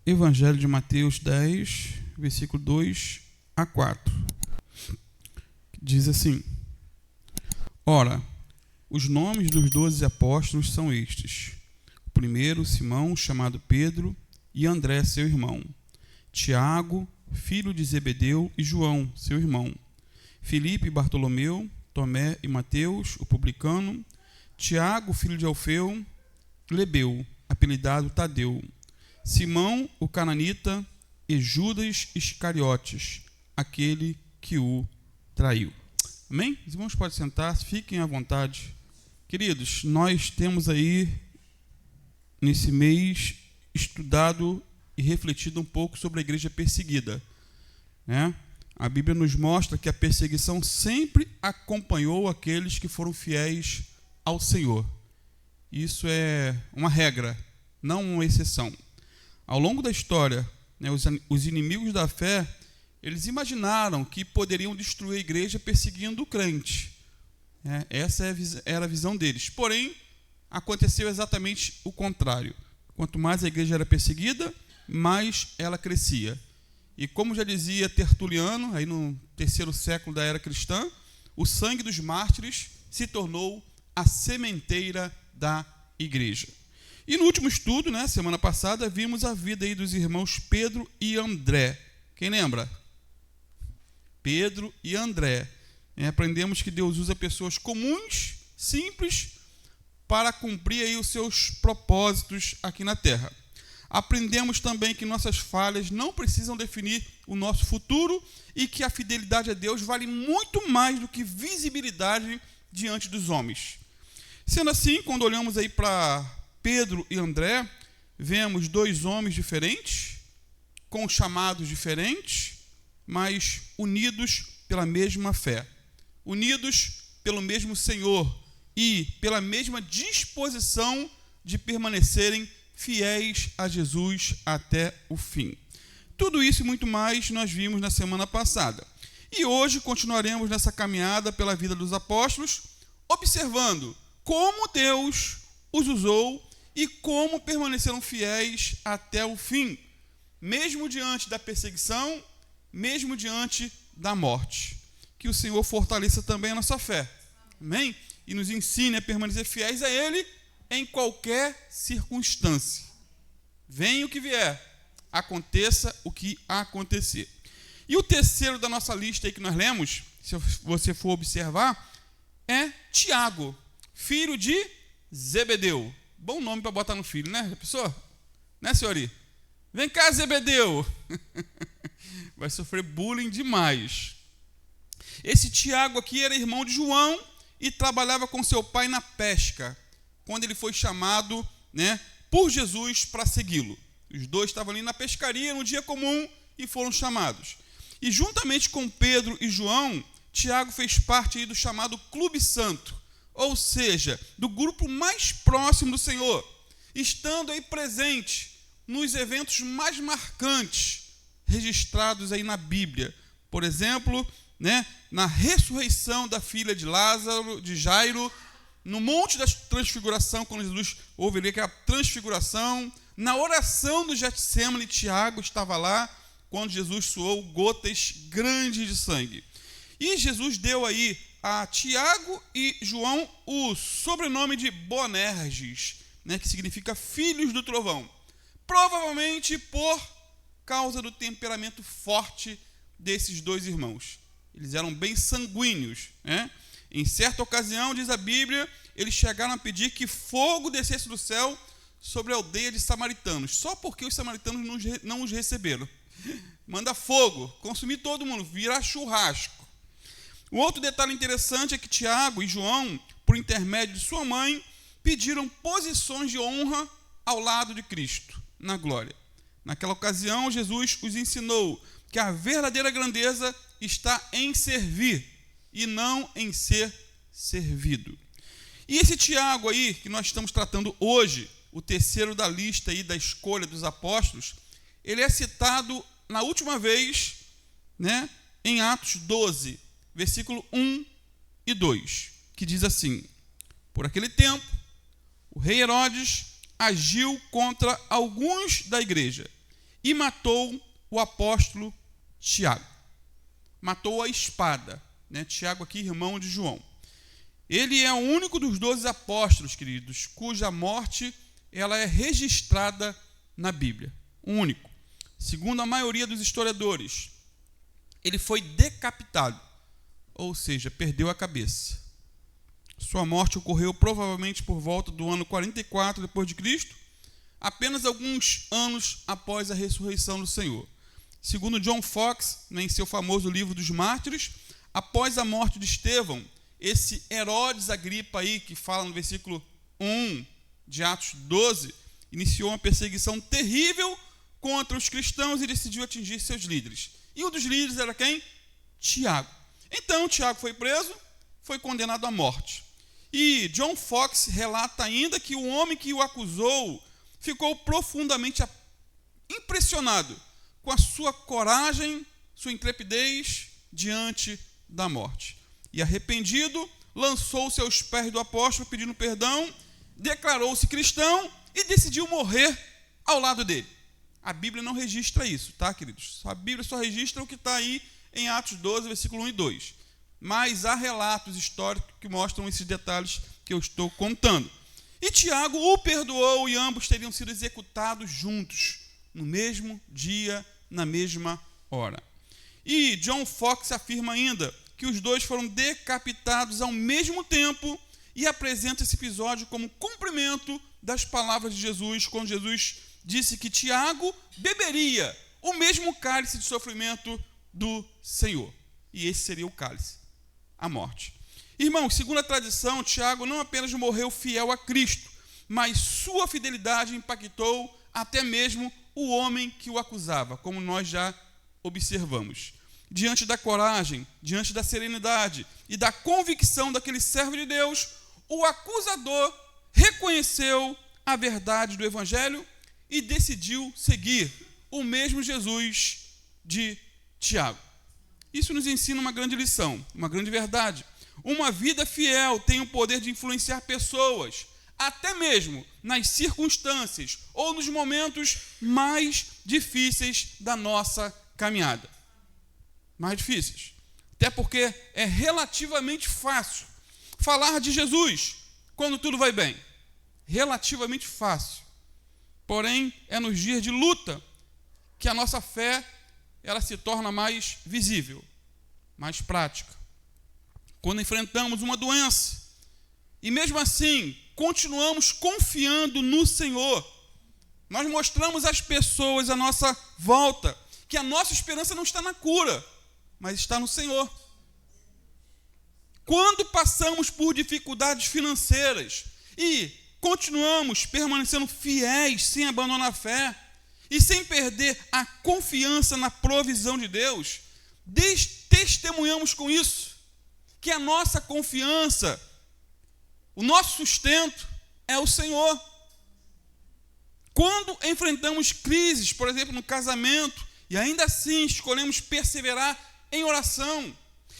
Evangelho de Mateus 10, versículo 2 a 4. Diz assim: Ora, os nomes dos 12 apóstolos são estes: o primeiro, Simão, chamado Pedro, e André, seu irmão; Tiago, filho de Zebedeu, e João, seu irmão; Filipe e Bartolomeu, Tomé e Mateus, o publicano; Tiago, filho de Alfeu; Lebeu, apelidado Tadeu; Simão, o cananita; e Judas Iscariotes, aquele que o traiu. Amém? Os irmãos podem sentar, fiquem à vontade. Queridos, nós temos aí, nesse mês, estudado e refletido um pouco sobre a igreja perseguida, né? A Bíblia nos mostra que a perseguição sempre acompanhou aqueles que foram fiéis ao Senhor. Isso é uma regra, não uma exceção. Ao longo da história, né, os inimigos da fé, eles imaginaram que poderiam destruir a igreja perseguindo o crente. Essa era a visão deles. Porém, aconteceu exatamente o contrário. Quanto mais a igreja era perseguida, mais ela crescia. E como já dizia Tertuliano, aí no 3º século da era cristã, o sangue dos mártires se tornou a sementeira da igreja. E no último estudo, né, semana passada, vimos a vida aí dos irmãos Pedro e André. Quem lembra? Pedro e André. Aprendemos que Deus usa pessoas comuns, simples, para cumprir aí os seus propósitos aqui na terra. Aprendemos também que nossas falhas não precisam definir o nosso futuro e que a fidelidade a Deus vale muito mais do que visibilidade diante dos homens. Sendo assim, quando olhamos aí para Pedro e André, vemos dois homens diferentes, com chamados diferentes, mas unidos pela mesma fé, unidos pelo mesmo Senhor e pela mesma disposição de permanecerem fiéis a Jesus até o fim. Tudo isso e muito mais nós vimos na semana passada. E hoje continuaremos nessa caminhada pela vida dos apóstolos, observando como Deus os usou e como permaneceram fiéis até o fim, mesmo diante da perseguição, mesmo diante da morte. Que o Senhor fortaleça também a nossa fé. Amém? E nos ensine a permanecer fiéis a Ele em qualquer circunstância. Venha o que vier, aconteça o que acontecer. E o terceiro da nossa lista aí que nós lemos, se você for observar, é Tiago, filho de Zebedeu. Bom nome para botar no filho, né, pessoa? Né, senhori? Vem cá, Zebedeu. Vai sofrer bullying demais. Esse Tiago aqui era irmão de João e trabalhava com seu pai na pesca, quando ele foi chamado, né, por Jesus para segui-lo. Os dois estavam ali na pescaria, no dia comum, e foram chamados. E juntamente com Pedro e João, Tiago fez parte aí do chamado Clube Santo, ou seja, do grupo mais próximo do Senhor, estando aí presente nos eventos mais marcantes registrados aí na Bíblia. Por exemplo, né, na ressurreição da filha de Lázaro, de Jairo, no Monte da Transfiguração, quando Jesus houve ali aquela transfiguração, na oração do Getsêmani, Tiago estava lá, quando Jesus suou gotas grandes de sangue. E Jesus deu aí a Tiago e João o sobrenome de Boanerges, né, que significa filhos do trovão, provavelmente por causa do temperamento forte desses dois irmãos. Eles eram bem sanguíneos, né? Em certa ocasião, diz a Bíblia, eles chegaram a pedir que fogo descesse do céu sobre a aldeia de samaritanos, só porque os samaritanos não os receberam. Manda fogo, consumir todo mundo, virar churrasco. Um outro detalhe interessante é que Tiago e João, por intermédio de sua mãe, pediram posições de honra ao lado de Cristo, na glória. Naquela ocasião, Jesus os ensinou que a verdadeira grandeza está em servir e não em ser servido. E esse Tiago aí, que nós estamos tratando hoje, o terceiro da lista aí da escolha dos apóstolos, ele é citado na última vez, né, em Atos 12, versículo 1 e 2, que diz assim: por aquele tempo, o rei Herodes agiu contra alguns da igreja e matou o apóstolo Tiago. Matou a espada, né? Tiago aqui, irmão de João. Ele é o único dos 12 apóstolos, queridos, cuja morte ela é registrada na Bíblia. O único. Segundo a maioria dos historiadores, ele foi decapitado, ou seja, perdeu a cabeça. Sua morte ocorreu provavelmente por volta do ano 44 depois de Cristo, apenas alguns anos após a ressurreição do Senhor. Segundo John Fox, em seu famoso livro dos Mártires, após a morte de Estevão, esse Herodes Agripa aí, que fala no versículo 1 de Atos 12, iniciou uma perseguição terrível contra os cristãos e decidiu atingir seus líderes. E um dos líderes era quem? Tiago. Então, Tiago foi preso, foi condenado à morte. E John Fox relata ainda que o homem que o acusou ficou profundamente impressionado com a sua coragem, sua intrepidez diante da morte. E arrependido, lançou-se aos pés do apóstolo pedindo perdão, declarou-se cristão e decidiu morrer ao lado dele. A Bíblia não registra isso, tá, queridos? A Bíblia só registra o que está aí em Atos 12, versículo 1 e 2. Mas há relatos históricos que mostram esses detalhes que eu estou contando. E Tiago o perdoou e ambos teriam sido executados juntos, no mesmo dia, na mesma hora. E John Fox afirma ainda que os dois foram decapitados ao mesmo tempo e apresenta esse episódio como cumprimento das palavras de Jesus, quando Jesus disse que Tiago beberia o mesmo cálice de sofrimento do Senhor. E esse seria o cálice, a morte. Irmãos, segundo a tradição, Tiago não apenas morreu fiel a Cristo, mas sua fidelidade impactou até mesmo o homem que o acusava, como nós já observamos. Diante da coragem, diante da serenidade e da convicção daquele servo de Deus, o acusador reconheceu a verdade do Evangelho e decidiu seguir o mesmo Jesus de Tiago. Isso nos ensina uma grande lição, uma grande verdade. Uma vida fiel tem o poder de influenciar pessoas, até mesmo nas circunstâncias ou nos momentos mais difíceis da nossa caminhada. Mais difíceis. Até porque é relativamente fácil falar de Jesus quando tudo vai bem. Relativamente fácil. Porém, é nos dias de luta que a nossa fé ela se torna mais visível, mais prática. Quando enfrentamos uma doença e mesmo assim continuamos confiando no Senhor, nós mostramos às pessoas à nossa volta que a nossa esperança não está na cura, mas está no Senhor. Quando passamos por dificuldades financeiras e continuamos permanecendo fiéis, sem abandonar a fé e sem perder a confiança na provisão de Deus, testemunhamos com isso que a nossa confiança, o nosso sustento é o Senhor. Quando enfrentamos crises, por exemplo, no casamento, e ainda assim escolhemos perseverar em oração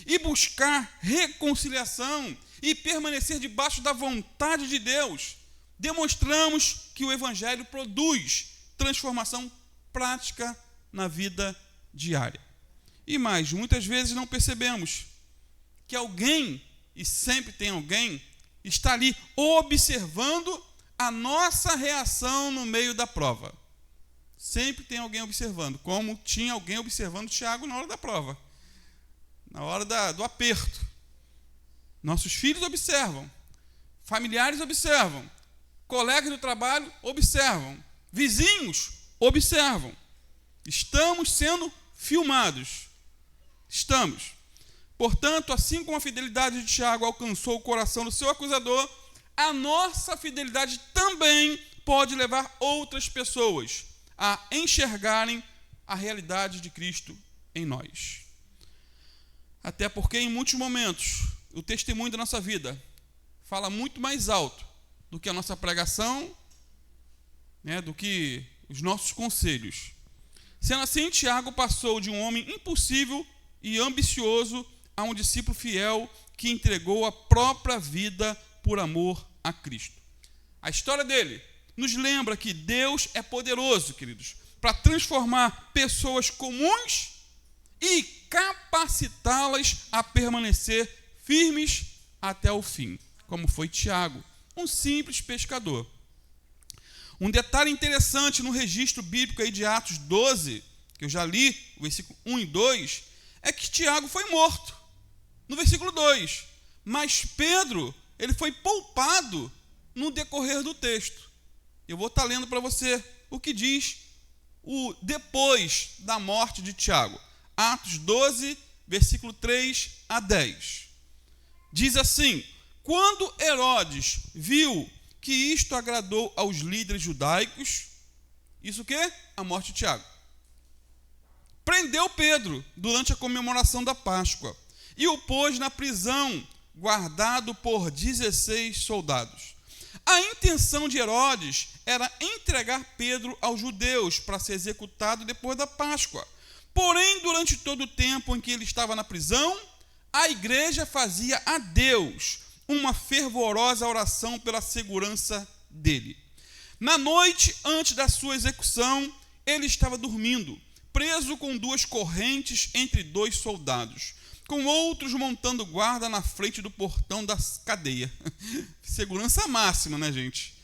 e buscar reconciliação e permanecer debaixo da vontade de Deus, demonstramos que o Evangelho produz transformação prática na vida diária. E mais, muitas vezes não percebemos que alguém, e sempre tem alguém, está ali observando a nossa reação no meio da prova. Sempre tem alguém observando, como tinha alguém observando Tiago na hora da prova, na hora do aperto. Nossos filhos observam, familiares observam, colegas do trabalho observam, vizinhos observam. Estamos sendo filmados. Estamos. Portanto, assim como a fidelidade de Tiago alcançou o coração do seu acusador, a nossa fidelidade também pode levar outras pessoas a enxergarem a realidade de Cristo em nós. Até porque, em muitos momentos, o testemunho da nossa vida fala muito mais alto do que a nossa pregação, né, do que os nossos conselhos. Sendo assim, Tiago passou de um homem impulsivo e ambicioso a um discípulo fiel que entregou a própria vida por amor a Cristo. A história dele nos lembra que Deus é poderoso, queridos, para transformar pessoas comuns e capacitá-las a permanecer firmes até o fim, como foi Tiago, um simples pescador. Um detalhe interessante no registro bíblico aí de Atos 12, que eu já li, o versículo 1 e 2, é que Tiago foi morto, no versículo 2. Mas Pedro, ele foi poupado no decorrer do texto. Eu vou estar lendo para você o que diz o depois da morte de Tiago. Atos 12, versículo 3 a 10. Diz assim: quando Herodes viu que isto agradou aos líderes judaicos, isso o quê? A morte de Tiago. Prendeu Pedro durante a comemoração da Páscoa e o pôs na prisão, guardado por 16 soldados. A intenção de Herodes era entregar Pedro aos judeus para ser executado depois da Páscoa. Porém, durante todo o tempo em que ele estava na prisão, a igreja fazia a Deus uma fervorosa oração pela segurança dele. Na noite antes da sua execução, ele estava dormindo, preso com 2 correntes entre 2 soldados, com outros montando guarda na frente do portão da cadeia. Segurança máxima, né, gente?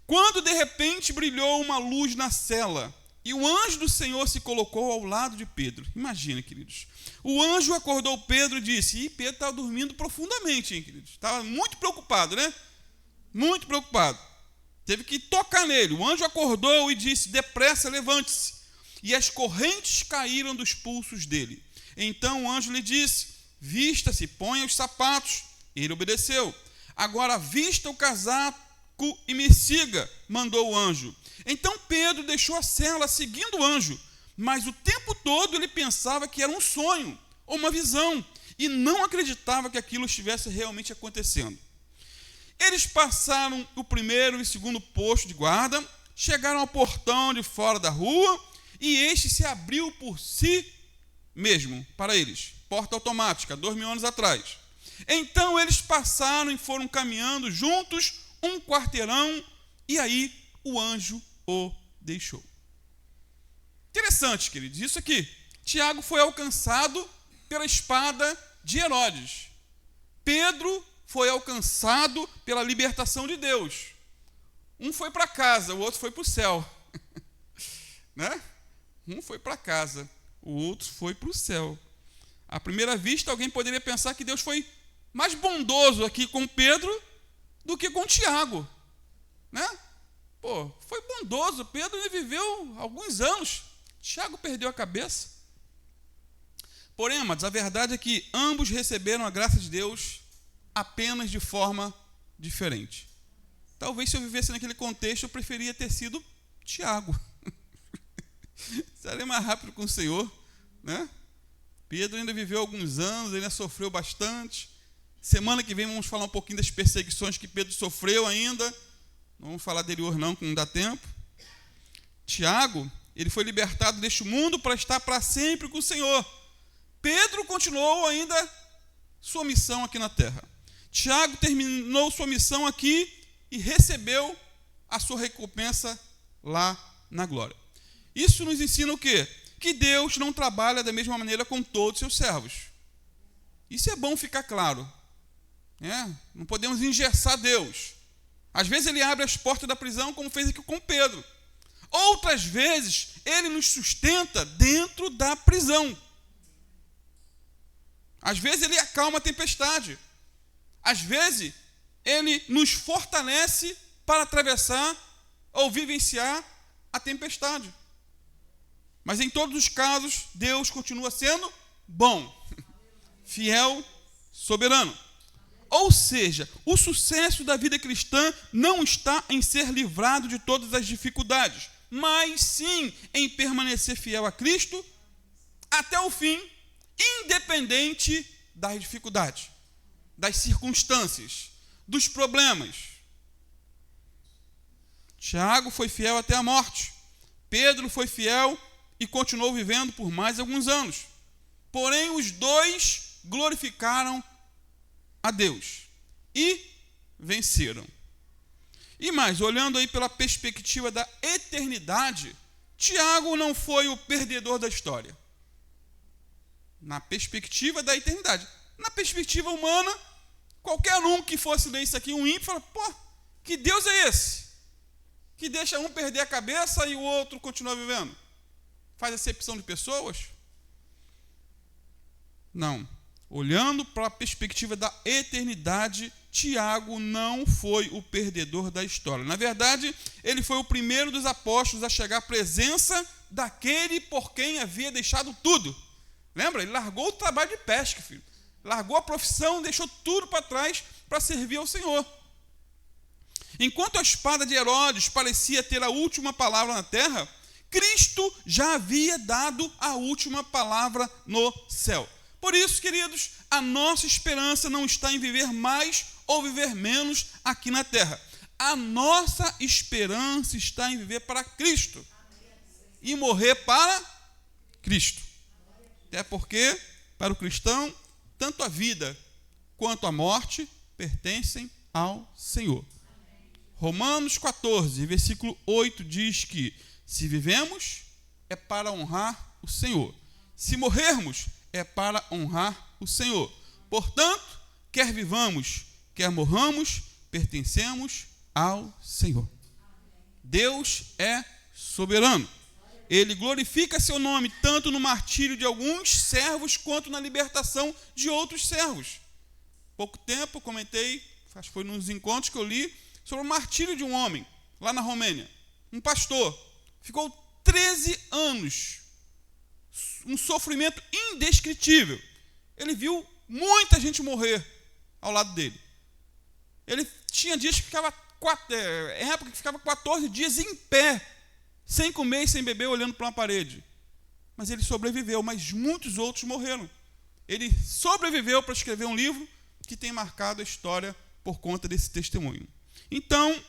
Quando de repente brilhou uma luz na cela, e o anjo do Senhor se colocou ao lado de Pedro. Imagina, queridos. O anjo acordou Pedro e disse, e Pedro estava dormindo profundamente, hein, queridos? Estava muito preocupado, né? Muito preocupado. Teve que tocar nele. O anjo acordou e disse, depressa, levante-se. E as correntes caíram dos pulsos dele. Então o anjo lhe disse, vista-se, ponha os sapatos. Ele obedeceu. Agora vista o casaco e me siga, mandou o anjo. Então Pedro deixou a cela seguindo o anjo, mas o tempo todo ele pensava que era um sonho ou uma visão e não acreditava que aquilo estivesse realmente acontecendo. Eles passaram o primeiro e segundo posto de guarda, chegaram ao portão de fora da rua e este se abriu por si mesmo para eles, porta automática, 2.000 anos atrás. Então eles passaram e foram caminhando juntos um quarteirão e aí o anjo o deixou. Interessante, queridos, isso aqui. Tiago foi alcançado pela espada de Herodes. Pedro foi alcançado pela libertação de Deus. Um foi para casa, o outro foi para o céu. Né? Um foi para casa, o outro foi para o céu. À primeira vista, alguém poderia pensar que Deus foi mais bondoso aqui com Pedro do que com Tiago. Né? Pô, foi bondoso. Pedro ele viveu alguns anos. Tiago perdeu a cabeça. Porém, amados, a verdade é que ambos receberam a graça de Deus apenas de forma diferente. Talvez se eu vivesse naquele contexto, eu preferia ter sido Tiago. Seria mais rápido com o Senhor, né? Pedro ainda viveu alguns anos, ainda sofreu bastante. Semana que vem vamos falar um pouquinho das perseguições que Pedro sofreu ainda. Não vamos falar dele hoje não, que não dá tempo. Tiago, ele foi libertado deste mundo para estar para sempre com o Senhor. Pedro continuou ainda sua missão aqui na terra. Tiago terminou sua missão aqui e recebeu a sua recompensa lá na glória. Isso nos ensina o quê? Que Deus não trabalha da mesma maneira com todos os seus servos. Isso é bom ficar claro. Não podemos engessar Deus. Às vezes ele abre as portas da prisão, como fez aqui com Pedro. Outras vezes ele nos sustenta dentro da prisão. Às vezes ele acalma a tempestade. Às vezes ele nos fortalece para atravessar ou vivenciar a tempestade. Mas em todos os casos, Deus continua sendo bom, fiel, soberano. Ou seja, o sucesso da vida cristã não está em ser livrado de todas as dificuldades, mas sim em permanecer fiel a Cristo até o fim, independente das dificuldades, das circunstâncias, dos problemas. Tiago foi fiel até a morte. Pedro foi fiel e continuou vivendo por mais alguns anos. Porém, os dois glorificaram a Deus e venceram. E mais, olhando aí pela perspectiva da eternidade, Tiago não foi o perdedor da história. Na perspectiva da eternidade. Na perspectiva humana, qualquer um que fosse ler isso aqui, um ímpio, fala, pô, que Deus é esse? Que deixa um perder a cabeça e o outro continua vivendo? Faz acepção de pessoas? Não. Olhando para a perspectiva da eternidade, Tiago não foi o perdedor da história. Na verdade, ele foi o primeiro dos apóstolos a chegar à presença daquele por quem havia deixado tudo. Lembra? Ele largou o trabalho de pesca, filho. Largou a profissão, deixou tudo para trás para servir ao Senhor. Enquanto a espada de Herodes parecia ter a última palavra na terra, Cristo já havia dado a última palavra no céu. Por isso, queridos, a nossa esperança não está em viver mais ou viver menos aqui na terra. A nossa esperança está em viver para Cristo e morrer para Cristo. Até porque, para o cristão, tanto a vida quanto a morte pertencem ao Senhor. Romanos 14, versículo 8 diz que se vivemos, é para honrar o Senhor. Se morrermos, é para honrar o Senhor. Portanto, quer vivamos, quer morramos, pertencemos ao Senhor. Deus é soberano. Ele glorifica seu nome tanto no martírio de alguns servos quanto na libertação de outros servos. Pouco tempo comentei, acho que foi nos encontros que eu li, sobre o martírio de um homem, lá na Romênia. Um pastor. Ficou 13 anos. Um sofrimento indescritível. Ele viu muita gente morrer ao lado dele. Ele tinha dias que ficava, época que ficava 14 dias em pé, sem comer e sem beber, olhando para uma parede. Mas ele sobreviveu, mas muitos outros morreram. Ele sobreviveu para escrever um livro que tem marcado a história por conta desse testemunho. Então,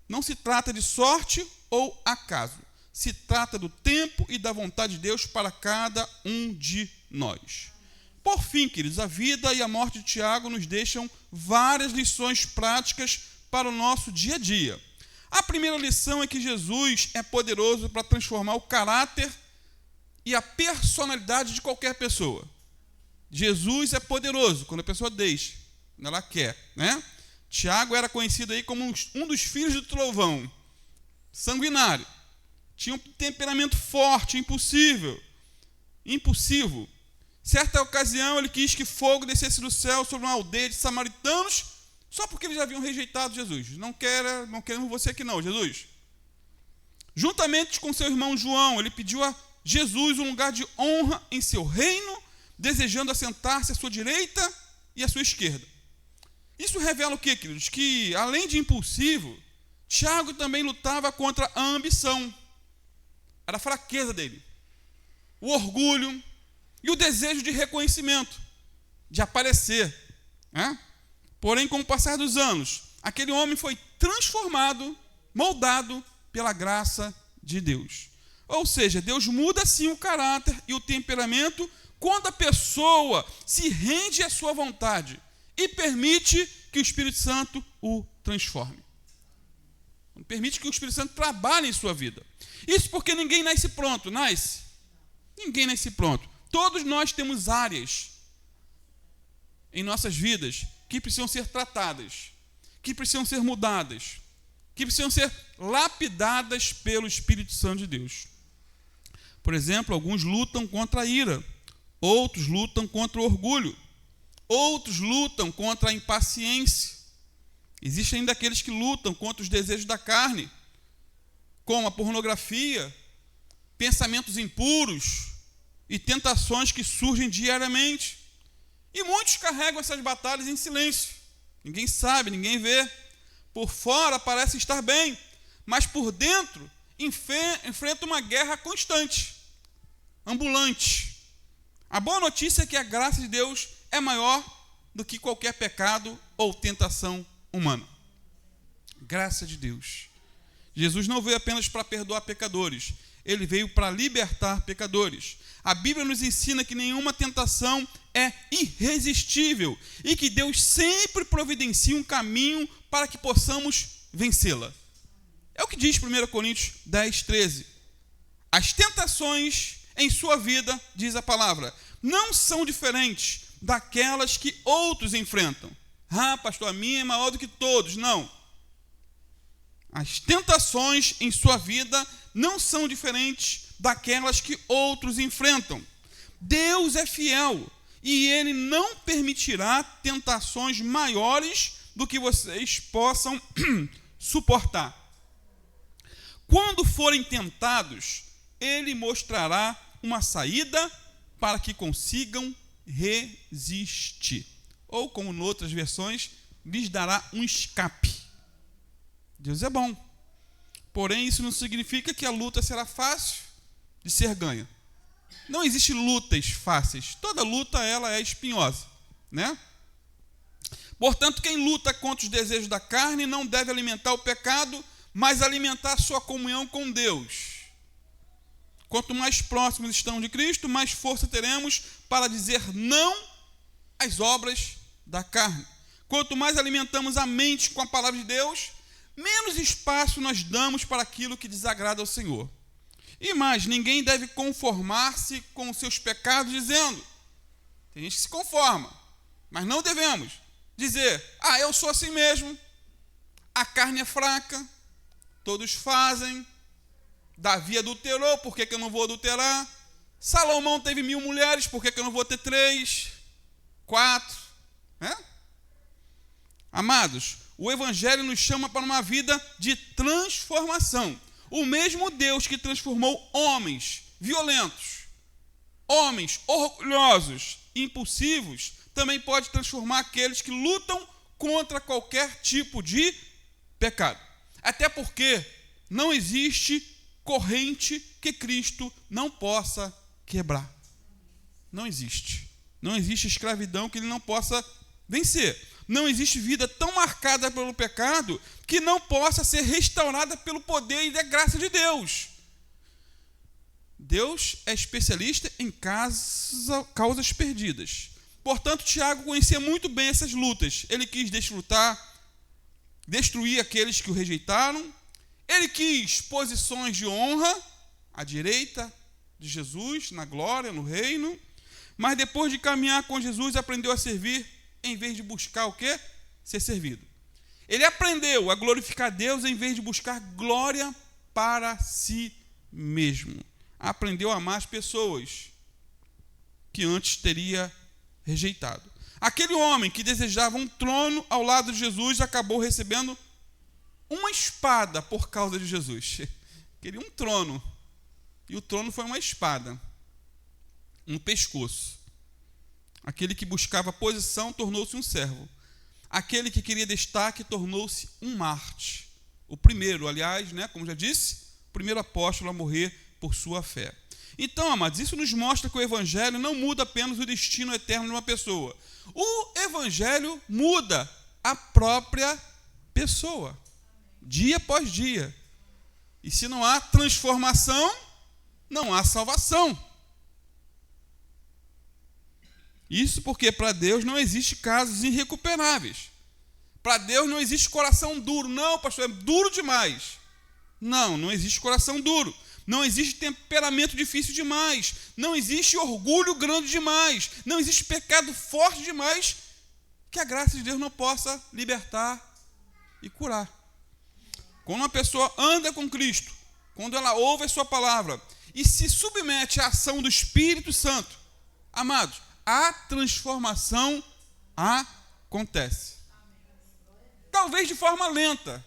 não se trata de sorte ou acaso. Se trata do tempo e da vontade de Deus para cada um de nós. Por fim, queridos, a vida e a morte de Tiago nos deixam várias lições práticas para o nosso dia a dia. A primeira lição é que Jesus é poderoso para transformar o caráter e a personalidade de qualquer pessoa. Jesus é poderoso quando a pessoa deixa, quando ela quer, né? Tiago era conhecido aí como um dos filhos do trovão, sanguinário. Tinha um temperamento forte, impulsivo. Certa ocasião, ele quis que fogo descesse do céu sobre uma aldeia de samaritanos, só porque eles já haviam rejeitado Jesus. Não queremos você aqui não, Jesus. Juntamente com seu irmão João, ele pediu a Jesus um lugar de honra em seu reino, desejando assentar-se à sua direita e à sua esquerda. Isso revela o quê, queridos? Que, além de impulsivo, Tiago também lutava contra a ambição. Era a fraqueza dele. O orgulho e o desejo de reconhecimento, de aparecer. Né? Porém, com o passar dos anos, aquele homem foi transformado, moldado pela graça de Deus. Ou seja, Deus muda sim o caráter e o temperamento quando a pessoa se rende à sua vontade e permite que o Espírito Santo o transforme. Permite que o Espírito Santo trabalhe em sua vida. Isso porque ninguém nasce pronto, nasce? Ninguém nasce pronto. Todos nós temos áreas em nossas vidas que precisam ser tratadas, que precisam ser mudadas, que precisam ser lapidadas pelo Espírito Santo de Deus. Por exemplo, alguns lutam contra a ira, outros lutam contra o orgulho, outros lutam contra a impaciência. Existem ainda aqueles que lutam contra os desejos da carne, como a pornografia, pensamentos impuros e tentações que surgem diariamente. E muitos carregam essas batalhas em silêncio. Ninguém sabe, ninguém vê. Por fora parece estar bem, mas por dentro enfrenta uma guerra constante, ambulante. A boa notícia é que a graça de Deus é maior do que qualquer pecado ou tentação humana. Graça de Deus. Jesus não veio apenas para perdoar pecadores, ele veio para libertar pecadores. A Bíblia nos ensina que nenhuma tentação é irresistível e que Deus sempre providencia um caminho para que possamos vencê-la. É o que diz 1 Coríntios 10, 13. As tentações em sua vida, diz a palavra, não são diferentes daquelas que outros enfrentam. Ah, pastor, a minha é maior do que todos. Não. As tentações em sua vida não são diferentes daquelas que outros enfrentam. Deus é fiel e Ele não permitirá tentações maiores do que vocês possam suportar. Quando forem tentados, Ele mostrará uma saída para que consigam resistir. Ou, como em outras versões, lhes dará um escape. Deus é bom. Porém, isso não significa que a luta será fácil de ser ganha. Não existe lutas fáceis. Toda luta ela é espinhosa, né? Portanto, quem luta contra os desejos da carne não deve alimentar o pecado, mas alimentar sua comunhão com Deus. Quanto mais próximos estamos de Cristo, mais força teremos para dizer não às obras da carne. Quanto mais alimentamos a mente com a palavra de Deus, menos espaço nós damos para aquilo que desagrada ao Senhor. E mais, ninguém deve conformar-se com os seus pecados dizendo, tem gente que se conforma, mas não devemos dizer, eu sou assim mesmo, a carne é fraca, todos fazem, Davi adulterou, por que eu não vou adulterar? Salomão teve 1000 mulheres, por que eu não vou ter 3, 4? Amados, o Evangelho nos chama para uma vida de transformação. O mesmo Deus que transformou homens violentos, homens orgulhosos, impulsivos, também pode transformar aqueles que lutam contra qualquer tipo de pecado. Até porque não existe corrente que Cristo não possa quebrar. Não existe. Não existe escravidão que Ele não possa vencer. Não existe vida tão marcada pelo pecado que não possa ser restaurada pelo poder e da graça de Deus. Deus é especialista em causas perdidas. Portanto, Tiago conhecia muito bem essas lutas. Ele quis destruir aqueles que o rejeitaram. Ele quis posições de honra à direita de Jesus, na glória, no reino. Mas depois de caminhar com Jesus, aprendeu a servir em vez de buscar o quê? Ser servido. Ele aprendeu a glorificar Deus em vez de buscar glória para si mesmo. Aprendeu a amar as pessoas que antes teria rejeitado. Aquele homem que desejava um trono ao lado de Jesus acabou recebendo uma espada por causa de Jesus. Queria um trono. E o trono foi uma espada no pescoço. Aquele que buscava posição tornou-se um servo. Aquele que queria destaque tornou-se um Marte. O primeiro, aliás, como já disse, o primeiro apóstolo a morrer por sua fé. Então, amados, isso nos mostra que o Evangelho não muda apenas o destino eterno de uma pessoa. O Evangelho muda a própria pessoa, dia após dia. E se não há transformação, não há salvação. Isso porque para Deus não existe casos irrecuperáveis. Para Deus não existe coração duro. Não, pastor, é duro demais. Não existe coração duro. Não existe temperamento difícil demais. Não existe orgulho grande demais. Não existe pecado forte demais que a graça de Deus não possa libertar e curar. Quando uma pessoa anda com Cristo, quando ela ouve a sua palavra e se submete à ação do Espírito Santo, amados, a transformação acontece. Talvez de forma lenta,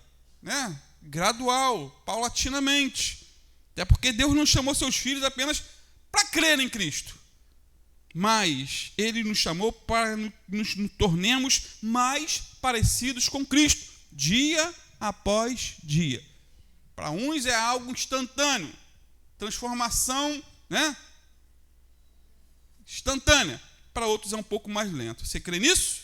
gradual, paulatinamente. Até porque Deus não chamou seus filhos apenas para crer em Cristo. Mas Ele nos chamou para nos tornemos mais parecidos com Cristo, dia após dia. Para uns é algo instantâneo, transformação, instantânea. Para outros é um pouco mais lento. Você crê nisso?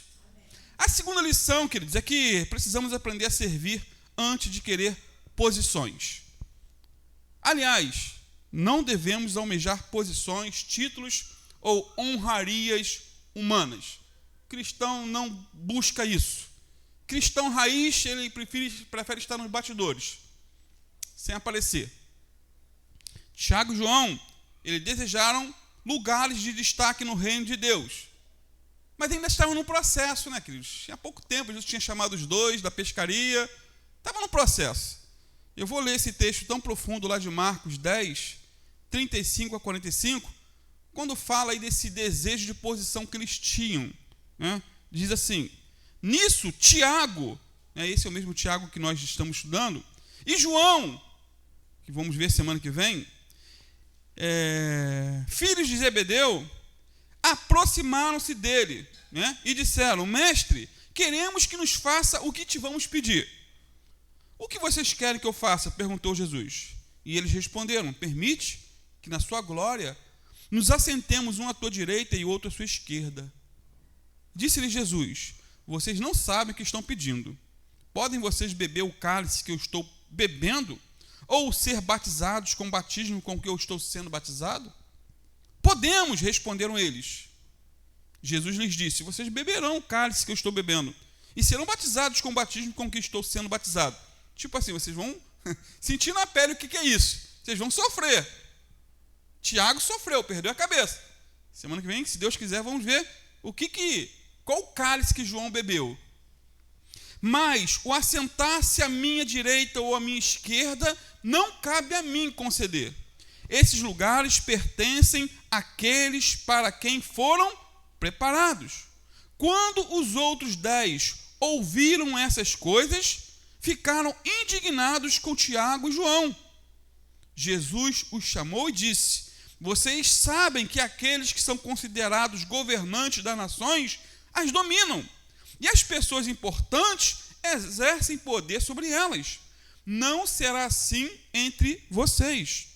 A segunda lição, queridos, é que precisamos aprender a servir antes de querer posições. Aliás, não devemos almejar posições, títulos ou honrarias humanas. Cristão não busca isso. Cristão raiz, ele prefere estar nos bastidores, sem aparecer. Tiago e João, eles desejaram lugares de destaque no reino de Deus. Mas ainda estavam no processo, né, queridos? Tinha pouco tempo, Jesus tinha chamado os dois da pescaria, estava no processo. Eu vou ler esse texto tão profundo lá de Marcos 10, 35 a 45, quando fala aí desse desejo de posição que eles tinham, né? Diz assim: nisso, Tiago, esse é o mesmo Tiago que nós estamos estudando, e João, que vamos ver semana que vem, filhos de Zebedeu, aproximaram-se dele, né, e disseram: mestre, queremos que nos faça o que te vamos pedir. O que vocês querem que eu faça? Perguntou Jesus. E eles responderam: permite que na sua glória nos assentemos um à tua direita e outro à sua esquerda. Disse-lhe Jesus: vocês não sabem o que estão pedindo. Podem vocês beber o cálice que eu estou bebendo? Ou ser batizados com o batismo com que eu estou sendo batizado? Podemos, responderam eles. Jesus lhes disse: vocês beberão o cálice que eu estou bebendo e serão batizados com o batismo com que estou sendo batizado. Tipo assim, vocês vão sentir na pele o que é isso. Vocês vão sofrer. Tiago sofreu, perdeu a cabeça. Semana que vem, se Deus quiser, vamos ver qual o cálice que João bebeu. Mas o assentar-se à minha direita ou à minha esquerda não cabe a mim conceder. Esses lugares pertencem àqueles para quem foram preparados. Quando os outros 10 ouviram essas coisas, ficaram indignados com Tiago e João. Jesus os chamou e disse: vocês sabem que aqueles que são considerados governantes das nações as dominam, e as pessoas importantes exercem poder sobre elas. Não será assim entre vocês.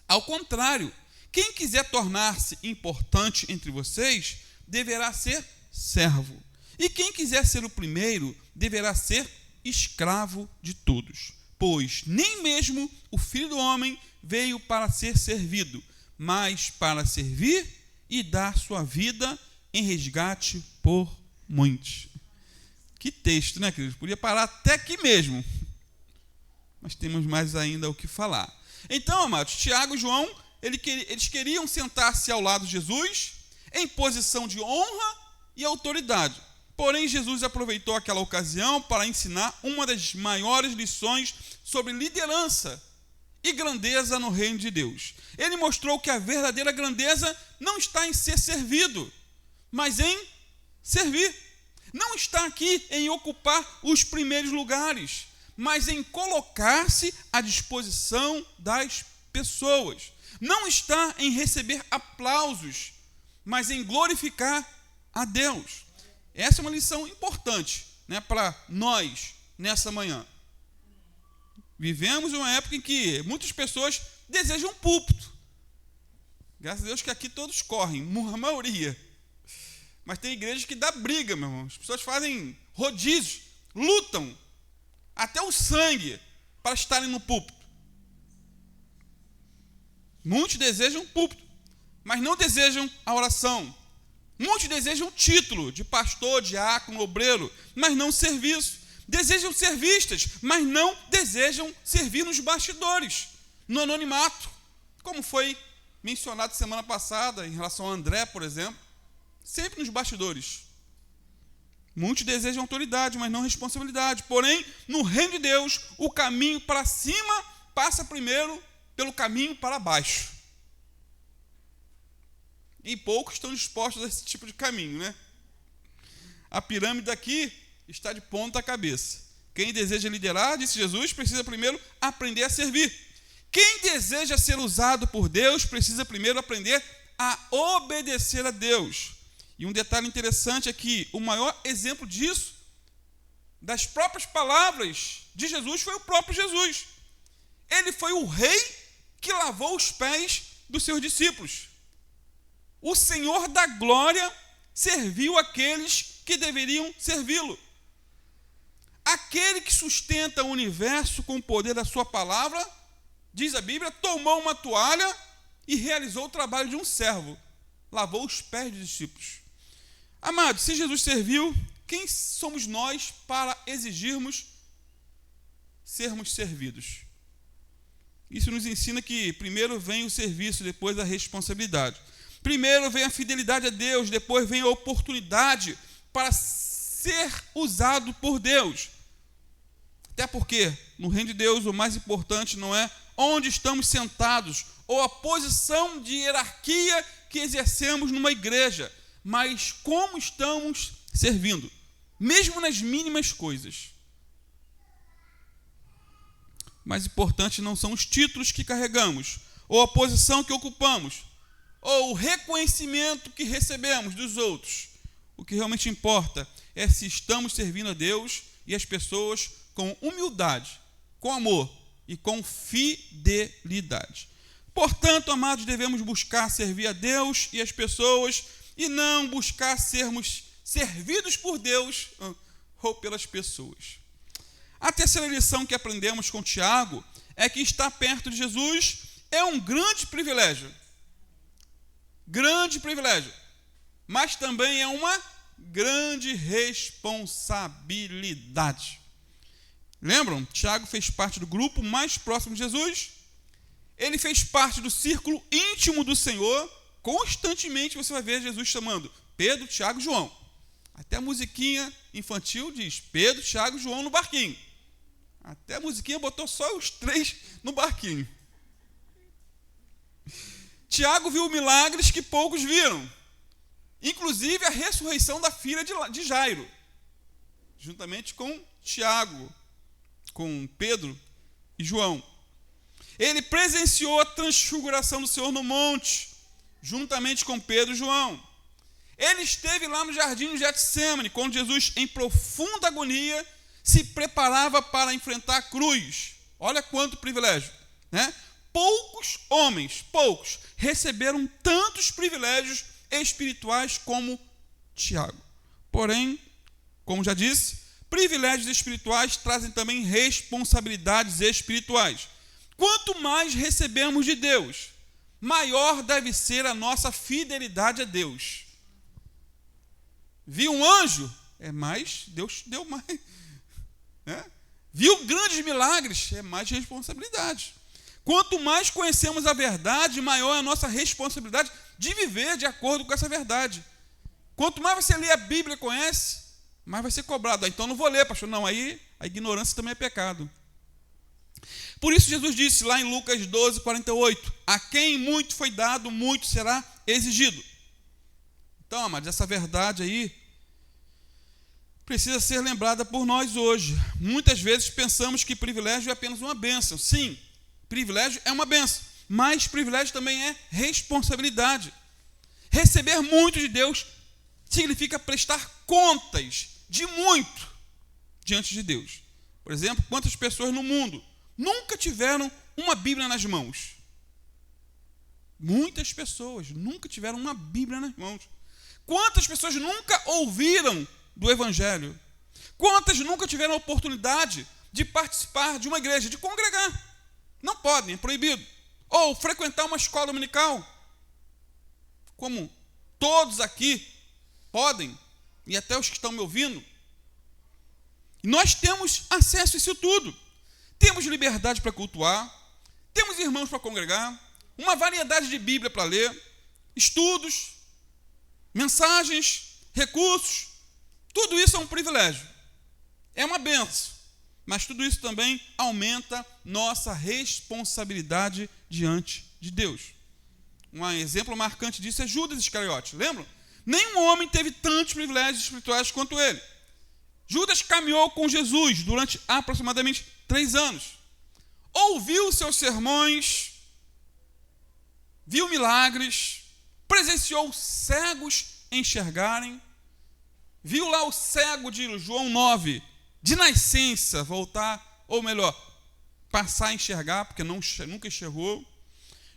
Ao contrário, quem quiser tornar-se importante entre vocês deverá ser servo, e quem quiser ser o primeiro deverá ser escravo de todos. Pois nem mesmo o Filho do Homem veio para ser servido, mas para servir e dar sua vida em resgate por muitos. Que texto, né, queridos? Podia parar até aqui mesmo, mas temos mais ainda o que falar. Então, amados, Tiago e João, eles queriam sentar-se ao lado de Jesus em posição de honra e autoridade. Porém, Jesus aproveitou aquela ocasião para ensinar uma das maiores lições sobre liderança e grandeza no reino de Deus. Ele mostrou que a verdadeira grandeza não está em ser servido, mas em servir. Não está aqui em ocupar os primeiros lugares, mas em colocar-se à disposição das pessoas. Não está em receber aplausos, mas em glorificar a Deus. Essa é uma lição importante, né, para nós nessa manhã. Vivemos uma época em que muitas pessoas desejam púlpito. Graças a Deus que aqui todos correm, a maioria. Mas tem igrejas que dá briga, meu irmão. As pessoas fazem rodízios, lutam até o sangue para estarem no púlpito. Muitos desejam púlpito, mas não desejam a oração. Muitos desejam título de pastor, diácono, obreiro, mas não serviço. Desejam ser vistas, mas não desejam servir nos bastidores, no anonimato, como foi mencionado semana passada em relação a André, por exemplo. Sempre nos bastidores. Muitos desejam autoridade, mas não responsabilidade. Porém, no reino de Deus, o caminho para cima passa primeiro pelo caminho para baixo. E poucos estão dispostos a esse tipo de caminho, né? A pirâmide aqui está de ponta cabeça. Quem deseja liderar, disse Jesus, precisa primeiro aprender a servir. Quem deseja ser usado por Deus, precisa primeiro aprender a obedecer a Deus. E um detalhe interessante é que o maior exemplo disso, das próprias palavras de Jesus, foi o próprio Jesus. Ele foi o rei que lavou os pés dos seus discípulos. O Senhor da glória serviu aqueles que deveriam servi-lo. Aquele que sustenta o universo com o poder da sua palavra, diz a Bíblia, tomou uma toalha e realizou o trabalho de um servo. Lavou os pés dos discípulos. Amados, se Jesus serviu, quem somos nós para exigirmos sermos servidos? Isso nos ensina que primeiro vem o serviço, depois a responsabilidade. Primeiro vem a fidelidade a Deus, depois vem a oportunidade para ser usado por Deus. Até porque, no reino de Deus, o mais importante não é onde estamos sentados ou a posição de hierarquia que exercemos numa igreja, mas como estamos servindo, mesmo nas mínimas coisas. Mais importante não são os títulos que carregamos, ou a posição que ocupamos, ou o reconhecimento que recebemos dos outros. O que realmente importa é se estamos servindo a Deus e as pessoas com humildade, com amor e com fidelidade. Portanto, amados, devemos buscar servir a Deus e as pessoas e não buscar sermos servidos por Deus ou pelas pessoas. A terceira lição que aprendemos com Tiago é que estar perto de Jesus é um grande privilégio. Grande privilégio. Mas também é uma grande responsabilidade. Lembram? Tiago fez parte do grupo mais próximo de Jesus. Ele fez parte do círculo íntimo do Senhor. Constantemente você vai ver Jesus chamando Pedro, Tiago e João. Até a musiquinha infantil diz Pedro, Tiago e João no barquinho. Até a musiquinha botou só os 3 no barquinho. Tiago viu milagres que poucos viram. Inclusive a ressurreição da filha de Jairo. Juntamente com Tiago, com Pedro e João. Ele presenciou a transfiguração do Senhor no monte, juntamente com Pedro e João. Ele esteve lá no jardim de Getsemane, quando Jesus, em profunda agonia, se preparava para enfrentar a cruz. Olha quanto privilégio, né? Poucos homens, receberam tantos privilégios espirituais como Tiago. Porém, como já disse, privilégios espirituais trazem também responsabilidades espirituais. Quanto mais recebemos de Deus, maior deve ser a nossa fidelidade a Deus. Viu um anjo? É mais, Deus deu mais. Né? Viu grandes milagres? É mais responsabilidade. Quanto mais conhecemos a verdade, maior é a nossa responsabilidade de viver de acordo com essa verdade. Quanto mais você lê a Bíblia e conhece, mais vai ser cobrado. Então não vou ler, pastor. Não, aí a ignorância também é pecado. Por isso Jesus disse lá em Lucas 12, 48, a quem muito foi dado, muito será exigido. Então, amados, essa verdade aí precisa ser lembrada por nós hoje. Muitas vezes pensamos que privilégio é apenas uma bênção. Sim, privilégio é uma bênção, mas privilégio também é responsabilidade. Receber muito de Deus significa prestar contas de muito diante de Deus. Por exemplo, quantas pessoas no mundo nunca tiveram uma Bíblia nas mãos? Muitas pessoas nunca tiveram uma Bíblia nas mãos. Quantas pessoas nunca ouviram do Evangelho? Quantas nunca tiveram a oportunidade de participar de uma igreja, de congregar? Não podem, é proibido. Ou frequentar uma escola dominical, como todos aqui podem, e até os que estão me ouvindo. E nós temos acesso a isso tudo. Temos liberdade para cultuar, temos irmãos para congregar, uma variedade de Bíblia para ler, estudos, mensagens, recursos. Tudo isso é um privilégio, é uma bênção, mas tudo isso também aumenta nossa responsabilidade diante de Deus. Um exemplo marcante disso é Judas Iscariote, lembram? Nenhum homem teve tantos privilégios espirituais quanto ele. Judas caminhou com Jesus durante aproximadamente 3 anos. Ouviu seus sermões, viu milagres, presenciou cegos enxergarem, viu lá o cego de João 9, de nascença, voltar, ou melhor, passar a enxergar, porque nunca enxergou.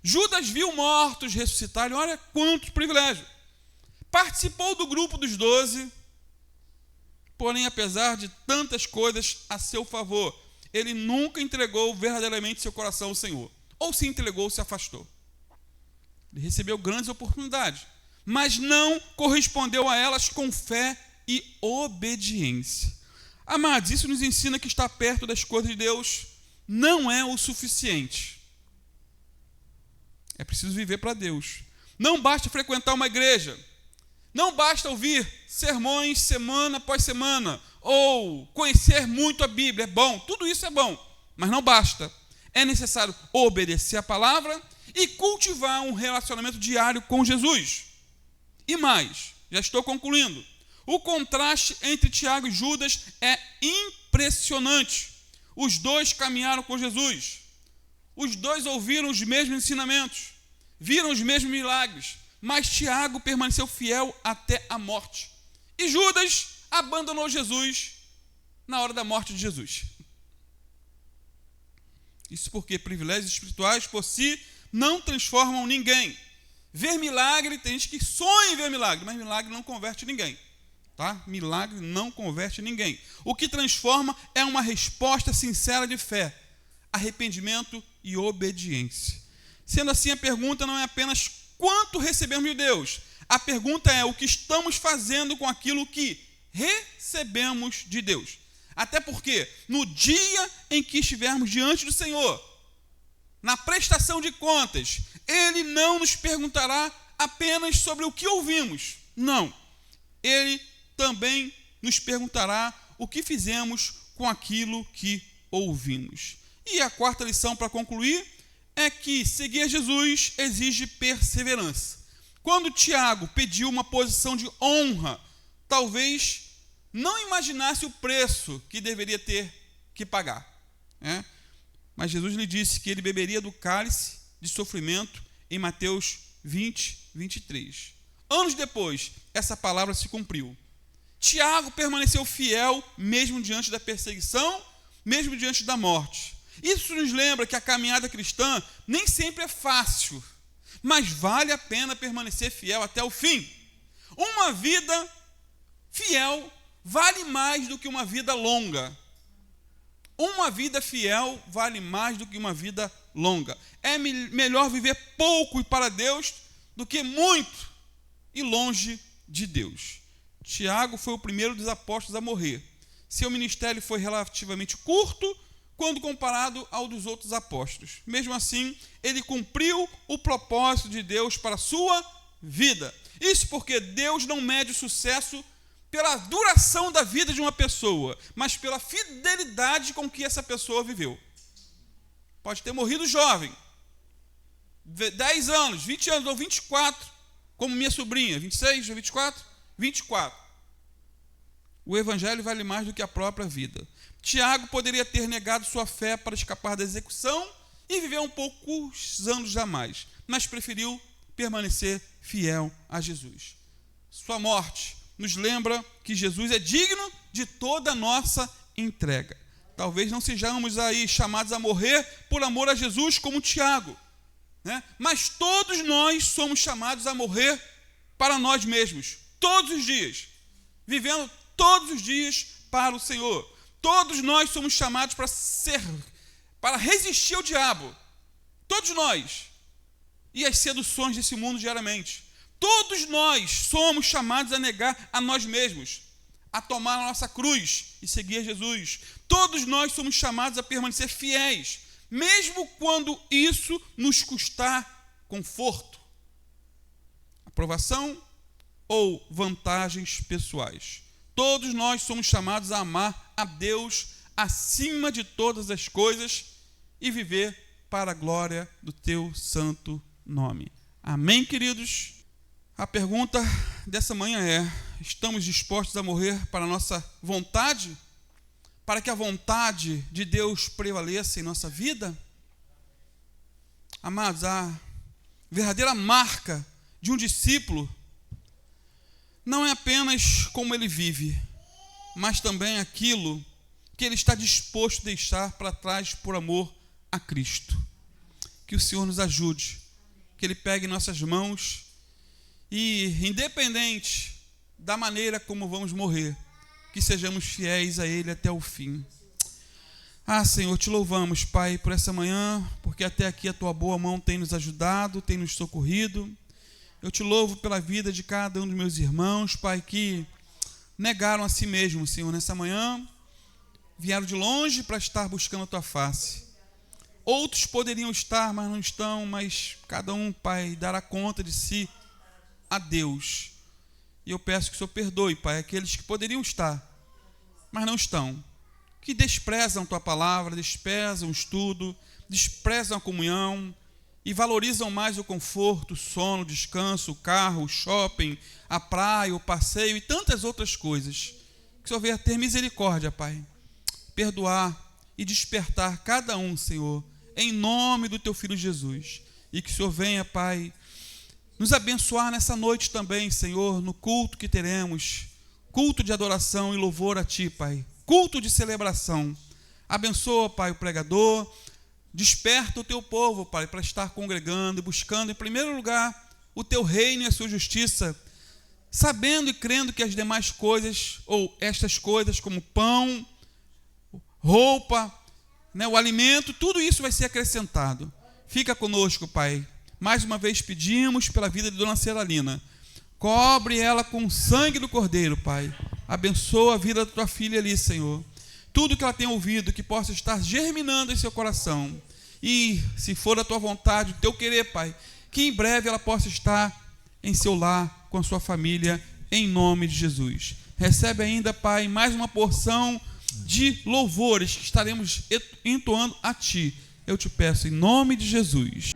Judas viu mortos ressuscitarem, olha quanto privilégio. Participou do grupo dos 12, porém, apesar de tantas coisas a seu favor, ele nunca entregou verdadeiramente seu coração ao Senhor. Ou se entregou, se afastou. Ele recebeu grandes oportunidades, mas não correspondeu a elas com fé e obediência. Amados, isso nos ensina que estar perto das coisas de Deus não é o suficiente. É preciso viver para Deus. Não basta frequentar uma igreja. Não basta ouvir sermões semana após semana, ou conhecer muito a Bíblia. É bom, tudo isso é bom, mas não basta. É necessário obedecer a palavra e cultivar um relacionamento diário com Jesus. E mais, já estou concluindo. O contraste entre Tiago e Judas é impressionante. Os dois caminharam com Jesus. Os dois ouviram os mesmos ensinamentos, viram os mesmos milagres, mas Tiago permaneceu fiel até a morte. E Judas abandonou Jesus na hora da morte de Jesus. Isso porque privilégios espirituais por si não transformam ninguém. Ver milagre, tem gente que sonha em ver milagre, mas milagre não converte ninguém. Tá? Milagre não converte ninguém. O que transforma é uma resposta sincera de fé, arrependimento e obediência. Sendo assim, a pergunta não é apenas quanto recebemos de Deus. A pergunta é o que estamos fazendo com aquilo que recebemos de Deus. Até porque no dia em que estivermos diante do Senhor, na prestação de contas, Ele não nos perguntará apenas sobre o que ouvimos. Não. Ele também nos perguntará o que fizemos com aquilo que ouvimos. E a quarta lição para concluir é que seguir Jesus exige perseverança. Quando Tiago pediu uma posição de honra, talvez não imaginasse o preço que deveria ter que pagar, né? Mas Jesus lhe disse que ele beberia do cálice de sofrimento em Mateus 20, 23. Anos depois, essa palavra se cumpriu. Tiago permaneceu fiel mesmo diante da perseguição, mesmo diante da morte. Isso nos lembra que a caminhada cristã nem sempre é fácil, mas vale a pena permanecer fiel até o fim. Uma vida fiel vale mais do que uma vida longa. Uma vida fiel vale mais do que uma vida longa. É melhor viver pouco e para Deus do que muito e longe de Deus. Tiago foi o primeiro dos apóstolos a morrer. Seu ministério foi relativamente curto quando comparado ao dos outros apóstolos. Mesmo assim, ele cumpriu o propósito de Deus para a sua vida. Isso porque Deus não mede o sucesso pela duração da vida de uma pessoa, mas pela fidelidade com que essa pessoa viveu. Pode ter morrido jovem, 10 anos, 20 anos ou 24, como minha sobrinha, 26 ou 24? 24. O evangelho vale mais do que a própria vida. Tiago poderia ter negado sua fé para escapar da execução e viver um poucos anos a mais, mas preferiu permanecer fiel a Jesus. Sua morte nos lembra que Jesus é digno de toda a nossa entrega. Talvez não sejamos aí chamados a morrer por amor a Jesus como Tiago, né? Mas todos nós somos chamados a morrer para nós mesmos, todos os dias, vivendo todos os dias para o Senhor. Todos nós somos chamados para resistir ao diabo, todos nós, e às seduções desse mundo diariamente. Todos nós somos chamados a negar a nós mesmos, a tomar a nossa cruz e seguir a Jesus. Todos nós somos chamados a permanecer fiéis, mesmo quando isso nos custar conforto, aprovação ou vantagens pessoais. Todos nós somos chamados a amar a Deus acima de todas as coisas e viver para a glória do teu santo nome. Amém, queridos? A pergunta dessa manhã é: estamos dispostos a morrer para a nossa vontade? Para que a vontade de Deus prevaleça em nossa vida? Amados, a verdadeira marca de um discípulo não é apenas como ele vive, mas também aquilo que ele está disposto a deixar para trás por amor a Cristo. Que o Senhor nos ajude, que Ele pegue em nossas mãos e, independente da maneira como vamos morrer, que sejamos fiéis a Ele até o fim. Senhor, te louvamos, Pai, por essa manhã, porque até aqui a Tua boa mão tem nos ajudado, tem nos socorrido. Eu te louvo pela vida de cada um dos meus irmãos, Pai, que negaram a si mesmo, Senhor, nessa manhã, vieram de longe para estar buscando a Tua face. Outros poderiam estar, mas não estão, mas cada um, Pai, dará conta de si a Deus. E eu peço que o Senhor perdoe, Pai, aqueles que poderiam estar, mas não estão, que desprezam Tua palavra, desprezam o estudo, desprezam a comunhão e valorizam mais o conforto, o sono, o descanso, o carro, o shopping, a praia, o passeio e tantas outras coisas. Que o Senhor venha ter misericórdia, Pai, perdoar e despertar cada um, Senhor, em nome do Teu Filho Jesus. E que o Senhor venha, Pai, nos abençoar nessa noite também, Senhor, no culto que teremos, culto de adoração e louvor a Ti, Pai, culto de celebração. Abençoa, Pai, o pregador, desperta o Teu povo, Pai, para estar congregando e buscando, em primeiro lugar, o Teu reino e a Sua justiça, sabendo e crendo que as demais coisas, ou estas coisas como pão, roupa, o alimento, tudo isso vai ser acrescentado. Fica conosco, Pai. Mais uma vez pedimos pela vida de Dona Seralina. Cobre ela com o sangue do Cordeiro, Pai. Abençoa a vida da Tua filha ali, Senhor. Tudo que ela tem ouvido, que possa estar germinando em seu coração. E, se for a Tua vontade, o Teu querer, Pai, que em breve ela possa estar em seu lar, com a sua família, em nome de Jesus. Recebe ainda, Pai, mais uma porção de louvores que estaremos entoando a Ti. Eu te peço em nome de Jesus.